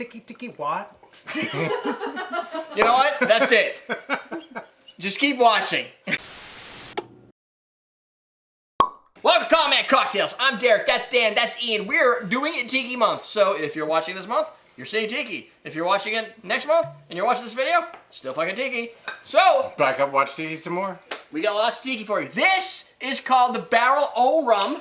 Tiki what? You know what? That's it. Just keep watching. Welcome to Comment Cocktails. I'm Derek, that's Dan, that's Ian. We're doing it Tiki month. So if you're watching this month, you're saying Tiki. If you're watching it next month and you're watching this video, still fucking Tiki. So back up, watch Tiki some more. We got lots of Tiki for you. This is called the Barrel O Rum.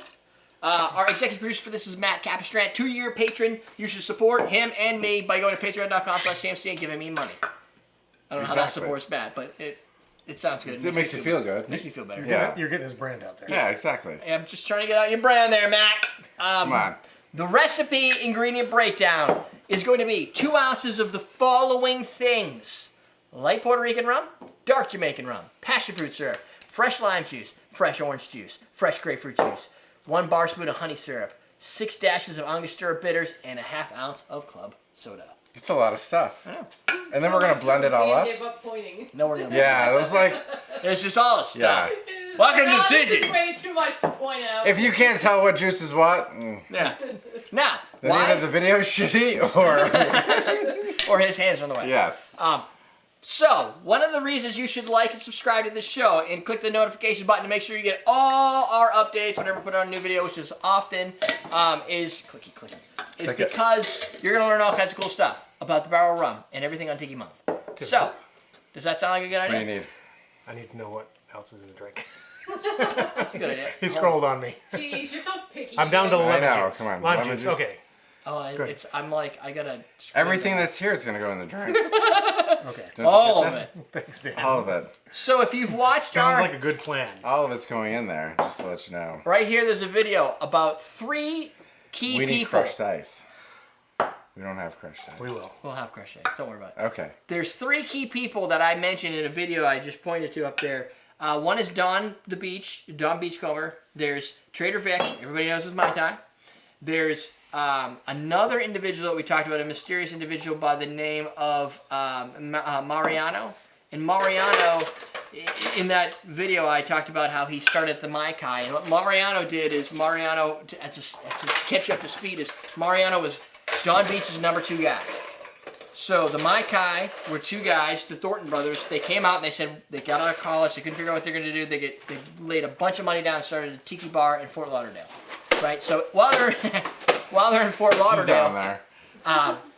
Our executive producer for this is Matt Capistrant, 2-year patron. You should support him and me by going to patreon.com/CMC and giving me money. I don't know how that support's bad, but it sounds good. It makes you feel good. It makes me feel better. Yeah. You're getting his brand out there. Yeah, exactly. I'm just trying to get out your brand there, Matt. Come on. The recipe ingredient breakdown is going to be 2 ounces of the following things: light Puerto Rican rum, dark Jamaican rum, passion fruit syrup, fresh lime juice, fresh orange juice, fresh grapefruit juice, 1 bar spoon of honey syrup, 6 dashes of Angostura bitters, and a ½ ounce of club soda. It's a lot of stuff. I know. And then we're going to blend it all up. Give up pointing. No, we're going to. Yeah, it was like... It's just all the stuff. Yeah. Welcome to Tiki. It's way too much to point out. If you can't tell what juice is what, Yeah. Now, then either the video is shitty or... or his hands are on the way. Yes. So, one of the reasons you should like and subscribe to this show and click the notification button to make sure you get all our updates whenever we put out a new video, which is often, is clicky. It's because you're going to learn all kinds of cool stuff about the Barrel Rum and everything on Tiki Month. So, does that sound like a good idea? What do you need? I need to know what else is in the drink. That's a good idea. He scrolled on me. Jeez, you're so picky. I'm down to lemon juice. Come on. Lime Lemon juice. juice. Okay. Oh, I'm like, I gotta... Everything that's here is going to go in the drink. Okay. Don't you All get of that? it. Thanks, Dan. All of it. So if you've watched Sounds like a good plan. All of it's going in there, just to let you know. Right here, there's a video about 3 key people. We need crushed ice. We don't have crushed ice. We will. We'll have crushed ice. Don't worry about it. Okay. There's 3 key people that I mentioned in a video I just pointed to up there. One is Don the Beachcomber. There's Trader Vic. Everybody knows his Mai Tai. There's another individual that we talked about, a mysterious individual by the name of Mariano. And Mariano, in that video, I talked about how he started the Mai Kai. And what Mariano did is, as to catch you up to speed, is Mariano was Donn Beach's #2 guy. So the Mai Kai were 2 guys, the Thornton brothers. They came out and they said they got out of college. They couldn't figure out what they're going to do. They laid a bunch of money down and started a Tiki bar in Fort Lauderdale. Right. So while they're in Fort Lauderdale, He's down there.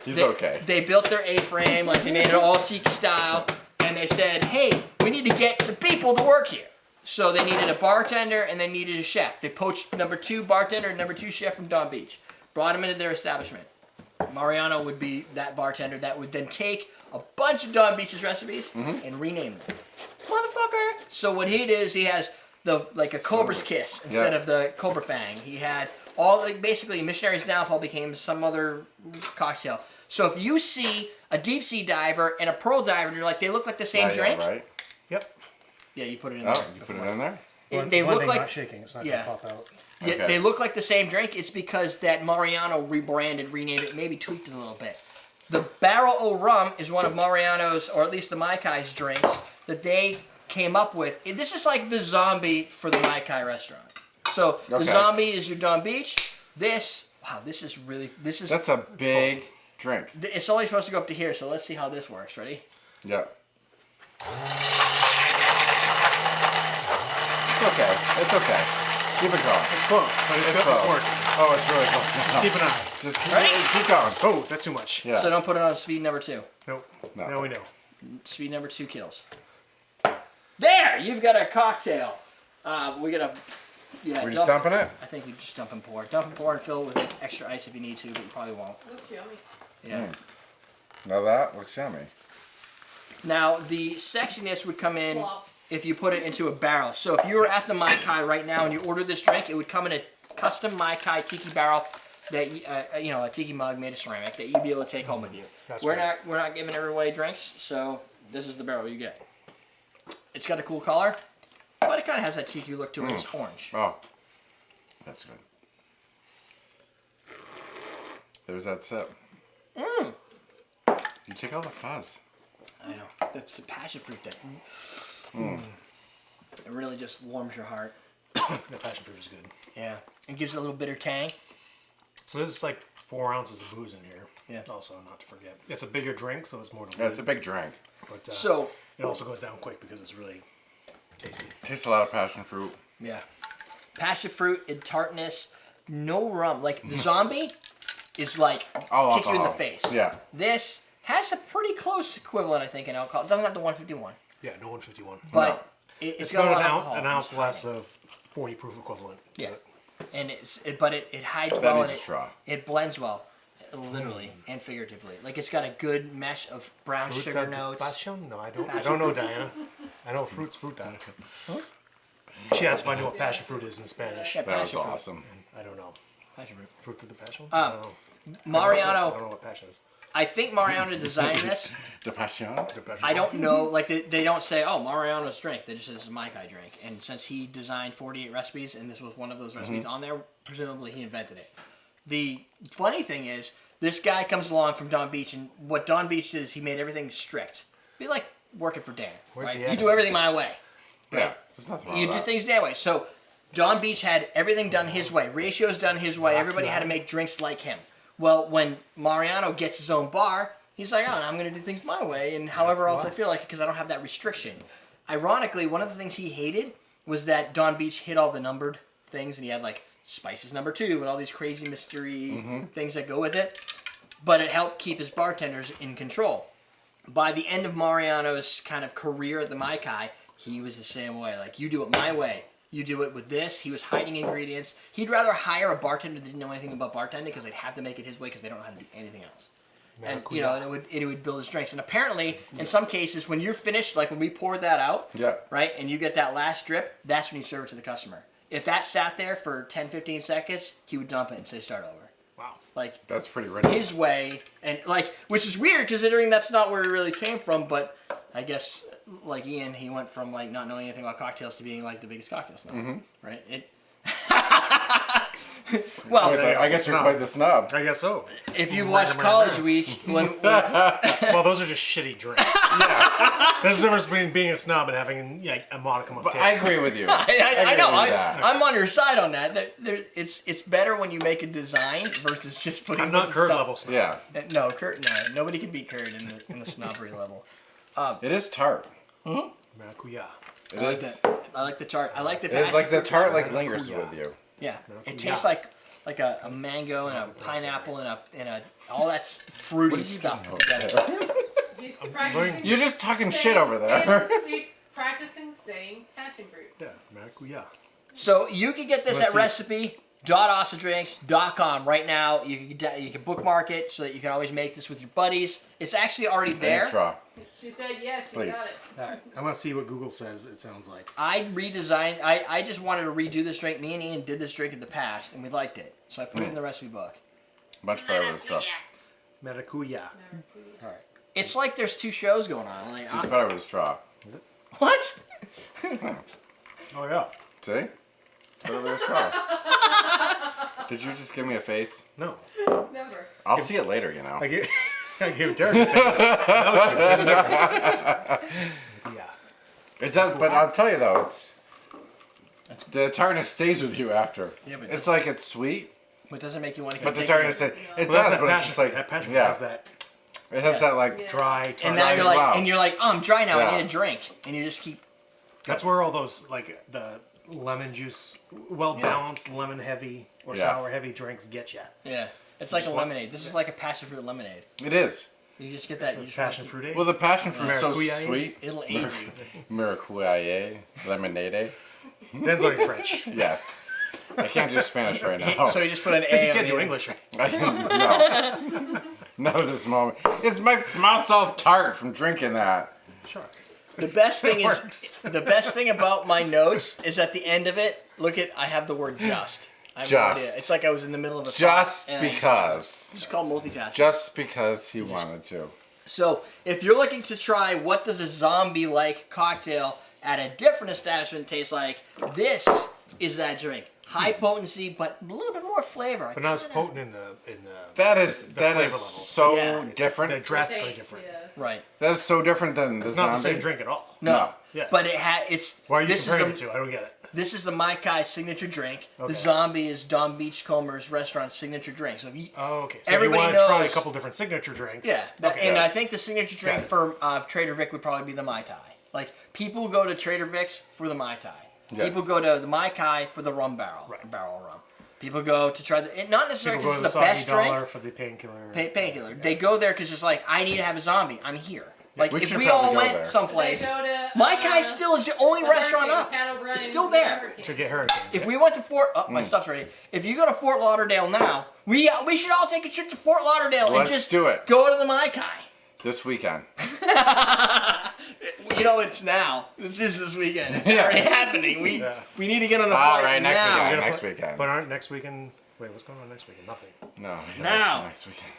He's okay. They built their A-frame, like they made it all Tiki style, and they said, "Hey, we need to get some people to work here." So they needed a bartender and they needed a chef. They poached #2 bartender and #2 chef from Donn Beach, brought him into their establishment. Mariano would be that bartender that would then take a bunch of Donn Beach's recipes and rename them. Motherfucker! So what he did is he has a cobra's kiss instead of the cobra fang. He had basically Missionary's Downfall became some other cocktail. So if you see a deep sea diver and a pearl diver and you're like, they look like the same drink. Yeah, right. Yep. Yeah, you put it in Oh, there. you put it in there? They look like... not shaking. It's not going to pop out. Yeah, Okay. they look like the same drink. It's because that Mariano rebranded, renamed it, maybe tweaked it a little bit. The Barrel O Rum is one of Mariano's, or at least the Mai Kai's drinks that they came up with. This is like the zombie for the Mai Kai restaurant. So the zombie is your Donn Beach. That's a big drink. It's only supposed to go up to here, so let's see how this works. Ready? Yeah. It's okay. It's okay. Keep it going. It's close, but it's working. Oh, it's really close. Just keep an eye. Just keep going. Oh, that's too much. Yeah. So don't put it on speed #2. Nope. No. Now we know. Speed #2 kills. There! You've got a cocktail. We're just dumping it? I think we just dump and pour. Dump and pour and fill with extra ice if you need to, but you probably won't. Looks yummy. Yeah. Now that looks yummy. Now, the sexiness would come in if you put it into a barrel. So if you were at the Mai Kai right now and you ordered this drink, it would come in a custom Mai Kai Tiki barrel that a Tiki mug made of ceramic that you'd be able to take home with you. We're not giving away drinks, so this is the barrel you get. It's got a cool color, but it kind of has that Tiki look to it. It's orange. Oh, that's good. There's that sip. You take all the fuzz. I know. That's the passion fruit that... It really just warms your heart. The passion fruit is good. Yeah. It gives it a little bitter tang. So this is like 4 ounces of booze in here. Yeah. Also, not to forget. It's a bigger drink, so it's more Yeah, it's a big drink. But So it also goes down quick because it's really tasty. Tastes a lot of passion fruit. yeah, passion fruit and tartness, no rum. Like the zombie is like All kick you in the alcohol. face. Yeah. This has a pretty close equivalent, I think, in alcohol. It doesn't have the 151, Yeah, no 151. but It's it's got a about lot an of ounce, alcohol. an ounce less of 40 proof equivalent. Yeah. And but it hides That well needs and a straw. it blends well, literally and figuratively. Like it's got a good mesh of brown Fruit sugar that- notes. Passion? No, I don't. I Passion don't know, Diana. I know fruit that. She asked if I knew what passion fruit is in Spanish. Yeah, That was passion fruit. awesome. I don't know. Passion fruit. Fruit to the passion? I don't know. I don't Mariano, know what passion is. I think Mariano designed this. The passion. The passion I don't know, like they don't say, oh, Mariano's drink. They just say this is Mai Kai drink. And since he designed 48 recipes, and this was one of those recipes on there, presumably he invented it. The funny thing is, this guy comes along from Donn Beach, and what Donn Beach did is he made everything strict. Be like working for Dan. Where's Right? the You do accent? everything my way. Yeah. There's nothing wrong You with do that. things Dan way. So Donn Beach had everything done his way. Ratios done his way. Everybody had to make drinks like him. Well, when Mariano gets his own bar, he's like, oh, I'm going to do things my way and however else I feel like it because I don't have that restriction. Ironically, one of the things he hated was that Donn Beach hit all the numbered things and he had like spices number 2 and all these crazy mystery things that go with it. But it helped keep his bartenders in control. By the end of Mariano's kind of career at the Mai Kai, he was the same way. Like, you do it my way. You do it with this. He was hiding ingredients. He'd rather hire a bartender that didn't know anything about bartending because they'd have to make it his way because they don't know how to do anything else. And, you know, and it would build his drinks. And apparently, in some cases, when you're finished, like when we poured that out, Yeah. right, and you get that last drip, that's when you serve it to the customer. If that sat there for 10, 15 seconds, he would dump it and say start over. Wow. Like, That's pretty rich. his way, and like, which is weird considering that's not where he really came from, but I guess, like Ian, he went from like not knowing anything about cocktails to being like the biggest cocktail snob, right? Well, I guess you're quite the snob. I guess so. if you watched College Week, when Well, those are just shitty drinks. Yes. There's a difference between being a snob and having a modicum of But taste. I agree with you. I know, agree with that. I'm on your side on that. It's better when you make a design versus just putting. I'm not stuff- Kurt level snob. Yeah. No, Kurt. No, nobody can beat Kurt in the snobbery level. It is tart. Maracuya. It I like is. that. I like the tart. I like the. It is passion like the fruit tart flavor. like lingers with you. Yeah, it Yeah. tastes like a mango and a pineapple and a all that fruity stuff together. He's learning- practicing. You're just talking saying- shit over there. He's practicing saying passion fruit. Yeah, maracuya. So you can get this Let's at recipe.awesomenedrinks.com right now. You can bookmark it so that you can always make this with your buddies. It's actually already And there. straw. She said yes, she Please. got it. All right, I'm gonna see what Google says. It sounds like. I redesigned. I just wanted to redo this drink. Me and Ian did this drink in the past, and we liked it, so I put it in the recipe book. Much better with straw. Maracuya. All right. It's like there's 2 shows going on. Like, It's better with straw. what? Oh yeah. See? It's better with straw. Did you just give me a face? No. Never. I'll see it later, you know. I gave Derek a face. There's a difference. Yeah. It does, but I'll tell you though, the tartness stays with you after. Yeah, but it's like it's sweet, What doesn't make you want to? but the tartness it Well, does, that's that but it's passion. just like That passion yeah, has that it has that like Yeah. dry. And tart. now Dry you're as like, well. oh, I'm dry now. I Yeah. need a drink, and you just keep. That's where all those like the lemon juice, well balanced lemon heavy or Yeah. sour heavy drinks get you. Yeah, it's like a lemonade. This is like a passion fruit lemonade. it is. You just get that. You just Passion fruit. Eh? Well, the passion fruit's so Maracuya. sweet. It'll aid you. Maracuya, lemonade. Dan's learning French. Yes. I can't do Spanish right now. So you just put an You A on can't do the English. I can, no. Not at this moment. It's my mouth's all tart from drinking that. Sure. The best thing It is works. the best thing about my notes is at the end of it. Look at I have the word just. I have no Just. idea. It's like I was in the middle of a Just thought, and because. It's called multitasking. Just because he wanted to. So if you're looking to try what does a zombie-like cocktail at a different establishment taste like, this is that drink. High potency, but a little bit more flavor. But not as potent in the That is flavor level. so Yeah. They're different. drastically Taste, different. yeah. Right. That is so different than the It's not the zombie. same drink at all. No. Yeah. But it's Why are you this is comparing the, the two? I don't get it. This is the Mai Kai signature drink. Okay. The zombie is Donn Beachcombers restaurant's signature drink. So if you, Oh, okay. So everybody if you want to try a knows- couple different signature drinks. yeah, Okay. and I Yes. think the signature drink Got it. for Trader Vic would probably be the Mai Tai. Like people go to Trader Vic's for the Mai Tai. Yes. People go to the Mai Kai for the rum barrel, Right. barrel rum. People go to try not necessarily People go to because the it's the best $70 drink. for the painkiller. Painkiller. They go there because it's like I need to have a zombie. I'm here. Like We if should we probably all go went there. someplace, They go to, Mai Kai still is the only the restaurant Hurricane, up. Cattle Run, It's still and there. Hurricane. To get hurricanes. If we went to Fort, my stuff's ready. If you go to Fort Lauderdale now, we should all take a trip to Fort Lauderdale and Let's just do it. go to the Mai Kai. This weekend. You know it's now. This is this weekend. It's Yeah. already happening. We need to get on a All flight right, next now. weekend. Gonna Next put- weekend. But aren't next weekend? Wait, what's going on next weekend? Nothing. No. Now. Next weekend.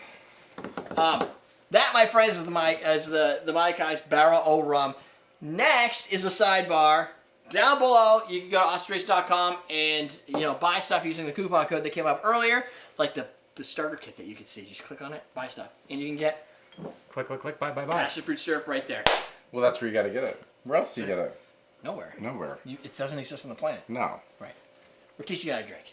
That, my friends, is the Mai Kai's Barrel O Rum. Next is a sidebar. Down below, you can go to ostrace.com and buy stuff using the coupon code that came up earlier, like the starter kit that you can see. Just click on it, buy stuff, and you can get Click, click, click. Bye, bye, bye. passion fruit syrup right there. Well, that's where you got to get it. Where else do you get it? Nowhere. Nowhere. It doesn't exist on the planet. No. Right. We're teaching you how to drink.